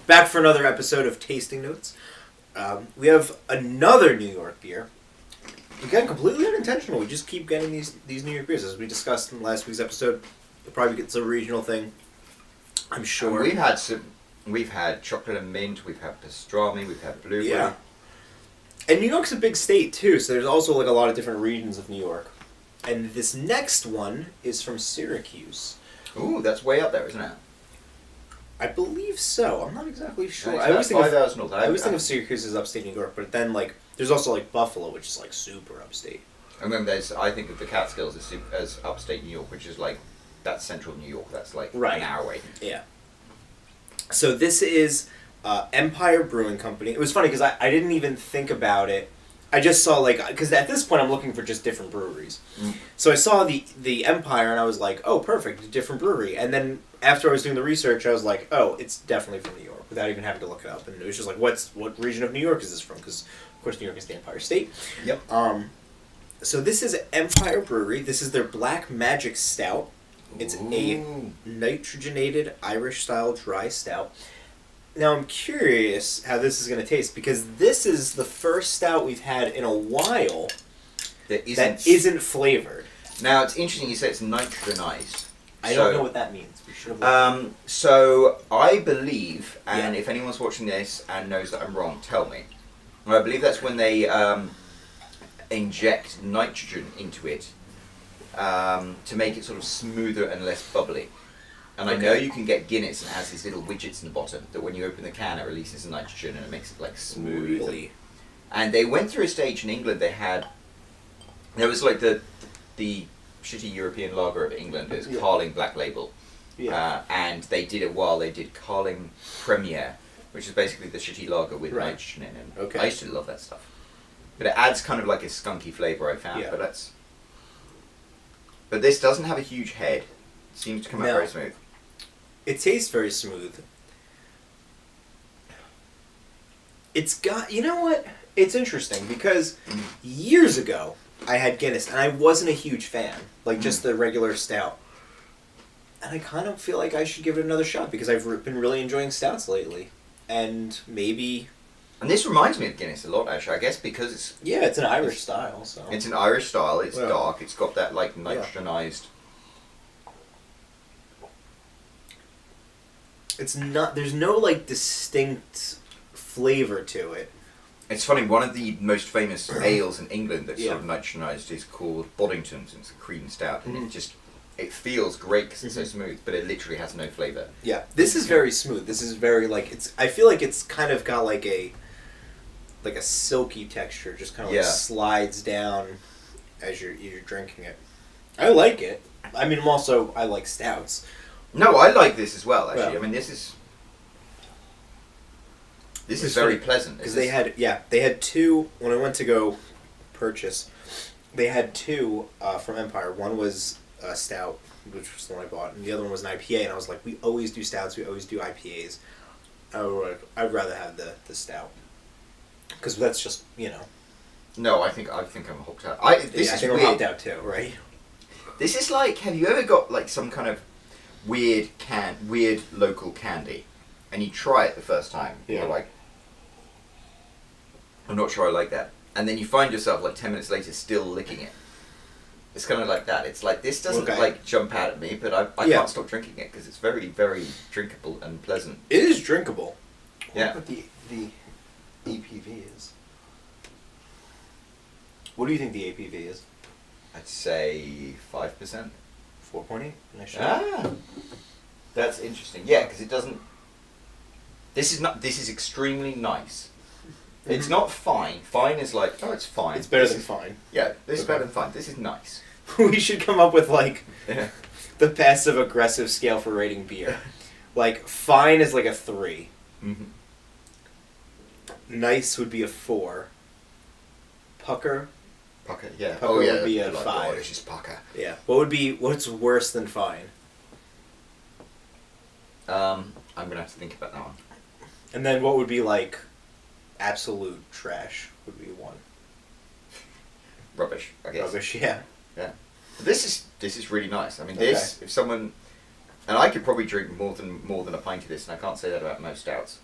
Back for another episode of Tasting Notes. We have another New York beer. Again, completely unintentional. We just keep getting these New York beers. As we discussed in last week's episode, it probably gets a regional thing, I'm sure. And we've had chocolate and mint, we've had pastrami, we've had blueberry. Yeah. And New York's a big state, too, so there's also like a lot of different regions of New York. And this next one is from Syracuse. Ooh, that's way up there, isn't it? I believe so. I'm not exactly sure. No, I always think of Syracuse as upstate New York, but then like there's also like Buffalo, which is like super upstate. And then I think of the Catskills as upstate New York, which is like, that's central New York. That's like an hour away. Yeah. So this is Empire Brewing Company. It was funny because I didn't even think about it. I just saw because at this point I'm looking for just different breweries. Mm. So I saw the Empire and I was like, oh, perfect, a different brewery. And then after I was doing the research, I was like, oh, it's definitely from New York, without even having to look it up. And it was just like, what region of New York is this from? Because of course New York is the Empire State. Yep. So this is Empire Brewery. This is their Black Magic Stout. It's a nitrogenated Irish-style dry stout. Now I'm curious how this is going to taste, because this is the first stout we've had in a while that isn't flavored. Now it's interesting you say it's nitrogenized. I don't know what that means. We should have so I believe, and if anyone's watching this and knows that I'm wrong, tell me. I believe that's when they inject nitrogen into it to make it sort of smoother and less bubbly. And I know you can get Guinness and it has these little widgets in the bottom that when you open the can it releases the nitrogen and it makes it like smooth. Really? And they went through a stage in England. There was like the shitty European lager of England is Carling Black Label. Yeah. And they did it while they did Carling Premier, which is basically the shitty lager with nitrogen in it. Okay. I used to love that stuff. But it adds kind of like a skunky flavour I found. Yeah. But this doesn't have a huge head. It seems to come out very smooth. It tastes very smooth. It's got... You know what? It's interesting because years ago I had Guinness and I wasn't a huge fan. Like just the regular stout. And I kind of feel like I should give it another shot because I've been really enjoying stouts lately. And maybe... And this reminds me of Guinness a lot, actually. I guess because it's... Yeah, it's an Irish style, so... It's an Irish style. It's dark. It's got that, like, nitrogenized... It's not... There's no, like, distinct flavor to it. It's funny, one of the most famous ales in England that's sort of nitrogenized is called Boddington's. It's a cream stout. And it feels great because it's so smooth, but it literally has no flavor. Yeah, this is very smooth. This is very, like... I feel like it's kind of got, like a silky texture. Just kind of, like, slides down as you're drinking it. I like it. I mean, I like stouts. No, I like this as well, actually. I mean, this is very pleasant. Because they had two, when I went to go purchase, they had two from Empire. One was a stout, which was the one I bought, and the other one was an IPA, and I was like, we always do stouts, we always do IPAs. I'd rather have the stout. Because that's just, No, I think I'm hooked out. I think I'm hooked out too, right? This is like, have you ever got like some kind of weird local candy, and you try it the first time, and you're like, I'm not sure I like that, and then you find yourself like 10 minutes later still licking it. It's kind of like that. It's like, this doesn't like jump out at me, but I can't stop drinking it because it's very, very drinkable and pleasant. It is drinkable. Yeah. What the APV is? What do you think the APV is? I'd say 5%. 4.8? That's interesting. Yeah, because it doesn't... This is extremely nice. Mm-hmm. It's not fine. Fine is like, oh, it's fine. It's better than fine. Yeah, this is better than fine. This is nice. We should come up with, like, the passive-aggressive scale for rating beer. Like, fine is like a 3. Mm-hmm. Nice would be a 4. Pucker, yeah. Pucker would be a 5. Oh, it's just pucker. Yeah. What's worse than fine? I'm going to have to think about that one. And then what would be like absolute trash would be 1. Rubbish, I guess. Rubbish, yeah. Yeah. But this is really nice. I mean, this, if someone... And I could probably drink more than a pint of this, and I can't say that about most stouts.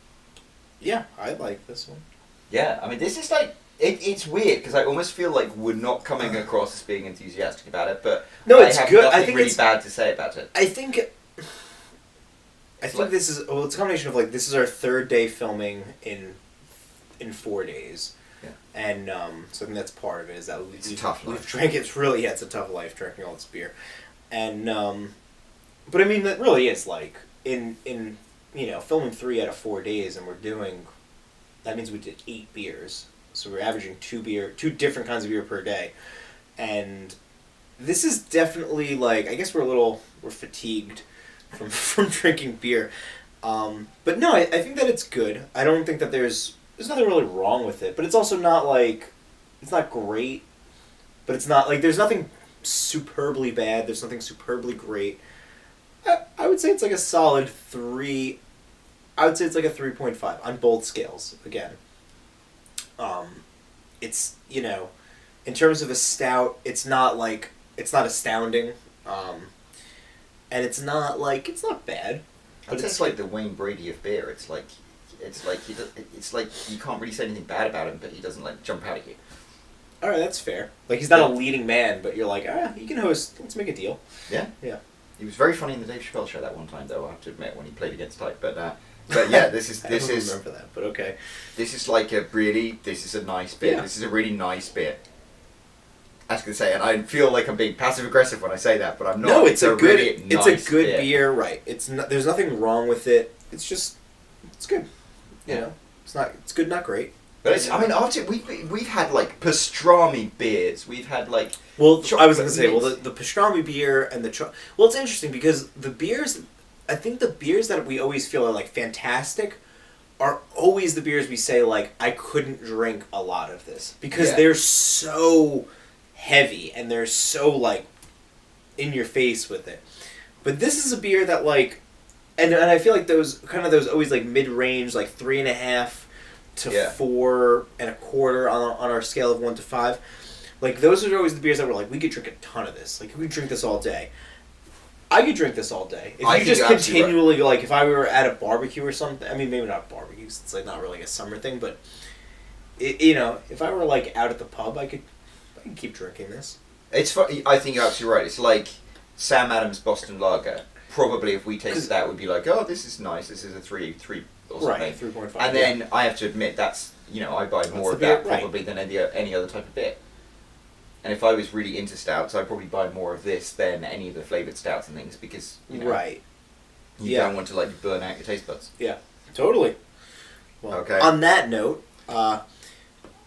Yeah, I like this one. Yeah, I mean, this is like it's weird because I almost feel like we're not coming across as being enthusiastic about it, but no, it's I have good. nothing I think really it's bad to say about it. I think this is it's a combination of like this is our third day filming in 4 days. Yeah. And so I think that's part of it is that it's a tough life. We've drank it's really it's a tough life drinking all this beer. And but I mean that really is like in filming 3 out of 4 days and that means we did 8 beers. So we're averaging 2 different kinds of beer per day. And this is definitely like I guess we're fatigued from drinking beer. But no, I think that it's good. I don't think that there's nothing really wrong with it, but it's also not like it's not great, but it's not like there's nothing superbly bad, there's nothing superbly great. I would say it's like a solid 3. I would say it's like a 3.5 on both scales again. It's, in terms of a stout, it's not astounding. And it's not bad. But it's like the Wayne Brady of beer. It's like you can't really say anything bad about him, but he doesn't like jump out at you. All right, that's fair. Like he's not a leading man, but you're like, you can host. Let's make a deal. Yeah. Yeah. He was very funny in the Dave Chappelle show that one time, though. I have to admit, when he played against Type, but yeah, this is I don't remember that, but okay. This is this is a nice beer. Yeah. This is a really nice beer. I was going to say, and I feel like I'm being passive aggressive when I say that, but I'm not. No, it's a good beer, right? There's nothing wrong with it. It's just, it's good. Yeah. It's good, not great. But after we've had like pastrami beers, we've had like. Well, I was going to say, the pastrami beer and it's interesting because the beers, I think the beers that we always feel are like fantastic, are always the beers we say like I couldn't drink a lot of this because they're so heavy and they're so like in your face with it. But this is a beer that like, and I feel like those always like mid range like 3.5 to 4.25 on our scale of 1 to 5. Like those are always the beers that were like we could drink a ton of this. Like we could drink this all day. I could drink this all day. If you just continually like if I were at a barbecue or something. I mean maybe not barbecue. It's like not really a summer thing, but if I were like out at the pub, I could keep drinking this. It's funny. I think you're absolutely right. It's like Sam Adams Boston Lager. Probably if we tasted that, would be like, oh, this is nice. This is a 3 or something. Right, 3.5. And then I have to admit that's I buy more of that probably than any other type of beer. And if I was really into stouts, I'd probably buy more of this than any of the flavoured stouts and things because you don't want to like burn out your taste buds. Yeah, totally. Well, okay. On that note,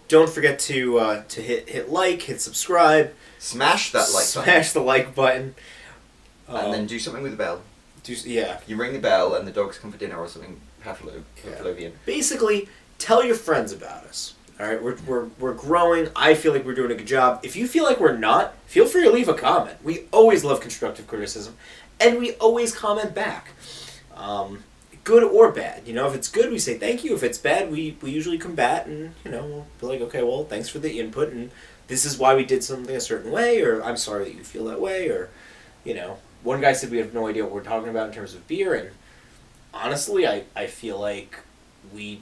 don't forget to hit like, hit subscribe, smash that like button. Smash the like button, and then do something with the bell. You ring the bell and the dogs come for dinner or something Pavlovian. Basically, tell your friends about us. All right, we're growing. I feel like we're doing a good job. If you feel like we're not, feel free to leave a comment. We always love constructive criticism, and we always comment back, good or bad. If it's good, we say thank you. If it's bad, we usually combat and we'll be like, okay, well, thanks for the input, and this is why we did something a certain way, or I'm sorry that you feel that way, or one guy said we have no idea what we're talking about in terms of beer, and honestly, I feel like we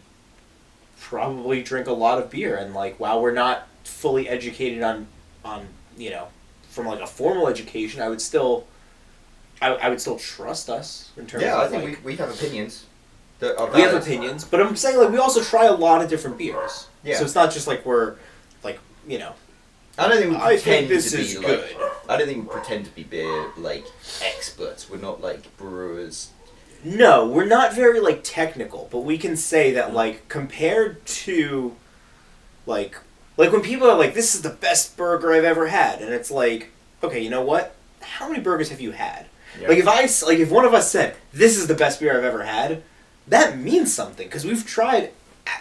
probably drink a lot of beer, and like while we're not fully educated on from like a formal education, I would still trust us in terms of I think we have opinions. We have opinions, but I'm saying like we also try a lot of different beers. Yeah. So it's not just like we're like I don't think we pretend this to be is good. I don't think we pretend to be beer like experts. We're not like brewers. No, we're not very like technical, but we can say that like compared to like when people are like, this is the best burger I've ever had, and it's like, okay, you know what? How many burgers have you had? Yeah. Like if one of us said, this is the best beer I've ever had, that means something because we've tried,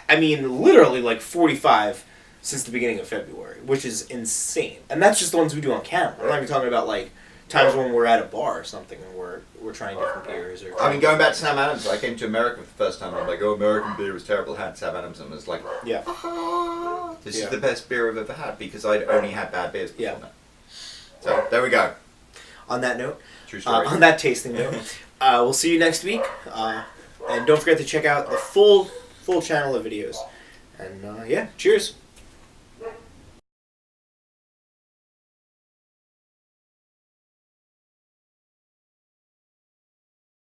I mean, literally like 45 since the beginning of February, which is insane, and that's just the ones we do on camera. I'm not even talking about like times when we're at a bar or something and we're trying different beers. I mean, going back to Sam Adams, I came to America for the first time and I'm like, oh, American beer was terrible. I had Sam Adams and was like, this is the best beer I've ever had because I'd only had bad beers before that. So, there we go. On that note, true story. On that tasting note, we'll see you next week. And don't forget to check out the full full channel of videos. And yeah, cheers.